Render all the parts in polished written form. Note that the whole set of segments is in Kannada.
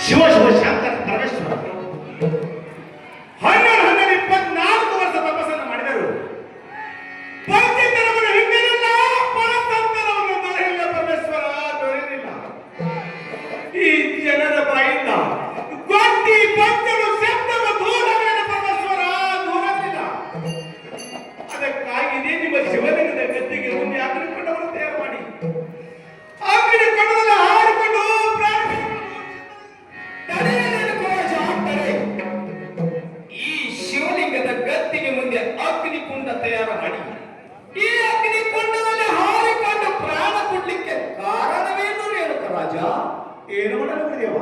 ಶಿವ ಶಿವ ಶಾಂತರ ಪರಮೇಶ್ವರ 12-24 ವರ್ಷ ತಪಸ್ಸನ್ನು ಮಾಡಿದರು. ಪಂಡಿತರವರು ಹಿಂಗೇನಿಲ್ಲ, ಪರತಂತ್ರರವರು ದೊರೆಯಿಲ್ಲ. ಪರಮೇಶ್ವರ ದೊರೆಯಲಿಲ್ಲ. ಈ ಜನರ ಬಾಯಿಂದ ಗೊತ್ತಿ ಪಂಚರು ಶಬ್ದವ ದೂರವಿಲ್ಲ. ಪರಮೇಶ್ವರ ದೂರವಿಲ್ಲ. ಅದಕ್ಕಾಗಿಯೇ ನಿಮ್ಮ ಶಿವಲಿಂಗದ ಗದ್ದಿಗೆ ಮುಂದೆ ಅಗ್ನಿಕೊಂಡವನ್ನು ತಯಾರು ಮಾಡಿ ಅಗ್ನಿಕೊಂಡದಲ್ಲಿ ಹಾರಿಕೊಂಡು ಈ ಶಿವಲಿಂಗದ ಗದ್ದಿಗೆ ಮುಂದೆ ಅಗ್ನಿಕುಂಡ ತಯಾರು ಮಾಡಿ ಈ ಅಗ್ನಿಕುಂಡದಲ್ಲಿ ಹಾರಿಕೊಂಡು ಪ್ರಾಣ ಕೊಡ್ಲಿಕ್ಕೆ ಕಾರಣವೇನು ರೇಣುಕ ರಾಜ? ಏನು ಮಾಡಲು ದೇವ?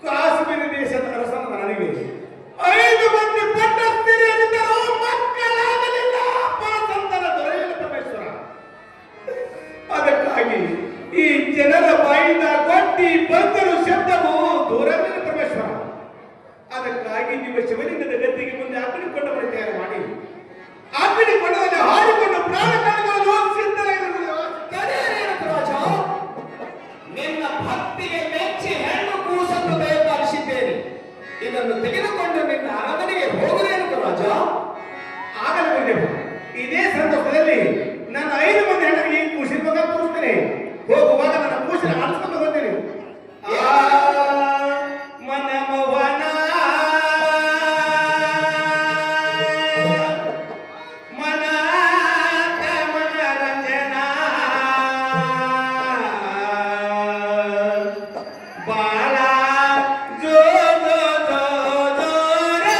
ಕಾಶ್ಮೀರ ದೇಶದ ಅರಸನ ನನಗೆ 5 ಮಂದಿ ಪಟ್ಟಸ್ಥಿರಿಯರಿದ್ದರೂ ಮಕ್ಕಳಾಗಲಿಲ್ಲ. ಪರತಂತ್ರ ದೊರೆಯಲು ಪರಮೇಶ್ವರ. ಅದಕ್ಕಾಗಿ ಈ ಜನರ ಬಾಯಿಂದ ಕೊಟ್ಟಿ ಬಂದರು ಶಬ್ದವು ದೂರವಿಲ್ಲ ಪರಮೇಶ್ವರ. ಅದಕ್ಕಾಗಿ ನಿಮ್ಮ ಶಿವಲಿಂಗದ ಗದ್ದಿಗೆ ಮುಂದೆ ಅಗ್ನಿಕೊಂಡವನ್ನು ತಯಾರು ಮಾಡಿ ಅಗ್ನಿಕೊಂಡದಲ್ಲಿ ಹಾರಿಕೊಂಡು ಪ್ರಾಣ ಕಳೆದುಕೊಳ್ಳಲು ಸಿದ್ಧರಾಗಿರುವುದು. ರಾಜ, ನಿನ್ನ ಭಕ್ತಿಗೆ ಮೆಚ್ಚಿ ಹೆಣ್ಣು ಕೂಸನ್ನು ದಯಪಾಲಿಸಿದ್ದೇನೆ. ಇದನ್ನು ತೆಗೆದುಕೊಂಡು ನಿನ್ನ ಅರಮನೆಗೆ ಹೋಗಲೇನು ರಾಜ? ಆಗಲೇ ಬಂದೆವು. ಇದೇ ಸಂದರ್ಭದಲ್ಲಿ ನಾನು 5 ಮಂದಿ ಹೆಣ್ಣರಿಗೆ ಈ ಕೂಸಿನ ಮಗ ಕೂರಿಸ್ತೇನೆ. ಹೋಗುವಾಗ ನನ್ನ ಕೂಸಿನ ಆಡಿಸ್ಕೊಂಡು ಹೋಗ್ತೇನೆ. ಮನಮೋಹನ ಮನಾಥ ಮನರಂಜನ ಬಾಳ ಜೋ ಜೋ ಜೋ ಜೋ ರೇ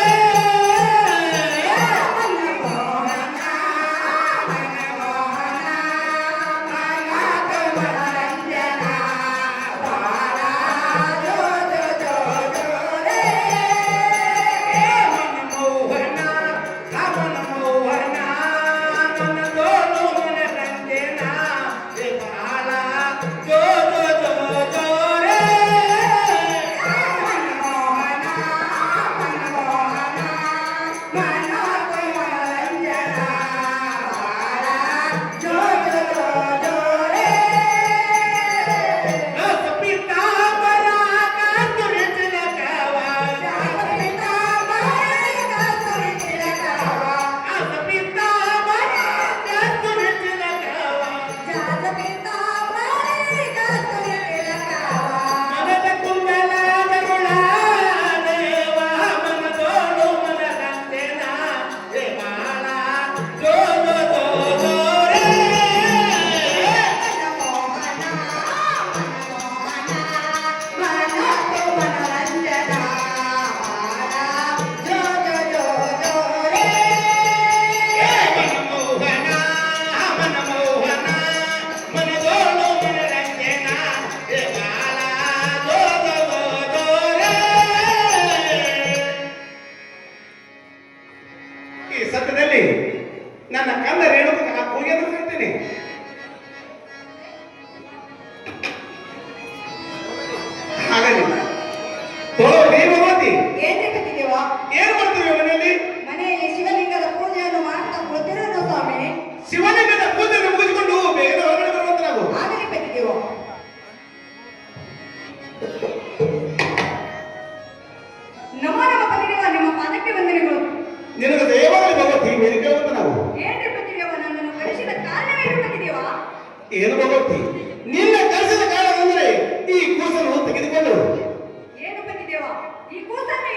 ಈ ಸತ್ಯದಲ್ಲಿ ನನ್ನ ಕಂದ ರೇಣುಕ ಕೂಗಿಯನ್ನು ಕರಿತೇನೆ. ಹಾಗಲಿಲ್ಲ ತೊಳೋ ದೇವವತಿ ಏನೇ ಕಟ್ಟಿದೇವ? ಏನು ಮಾಡ್ತೀವಿ ಮನೆಯಲ್ಲಿ? ಮನೆಯಲ್ಲಿ ಶಿವಲಿಂಗದ ಪೂಜೆಯನ್ನು ಮಾಡ್ತಾ ಕುಳಿತಿರೋದು ಸ್ವಾಮಿ. ಶಿವಲಿಂಗದ ಪೂಜೆಯನ್ನು ಮುಗಿಸಿಕೊಂಡು ಬೇಗ ಹೊರಗಡೆ ಬರುವಂತ ನಾವು. ಆಗಲೇ ಕಟ್ಟಿದೇವ. ನಮೋ ನಮ ಪತಿದೇವ, ನಿಮ್ಮ ಪಾದಕ್ಕೆ ವಂದನೆಗಳು. ನಿನಗೆ ದೇವಾಲಯ ಭಗವತಿ ಬೇರೆ ಅಂತ ನಾವು. ಏನೇ ಪತಿದೇವ, ನನ್ನನ್ನು ಕಳಿಸಿದ ಕಾರಣವೇನು ಪತಿದೇವ? ಏನು ಭಗವತಿ, ನಿನ್ನ ಕಳಿಸಿದ ಕಾರಣ ಅಂದ್ರೆ ಈ ಕೂಸನ್ನು ತೆಗೆದುಕೊಂಡು ಏನು ಪತಿದೇವ, ಈ ಕೂಸನ್ನು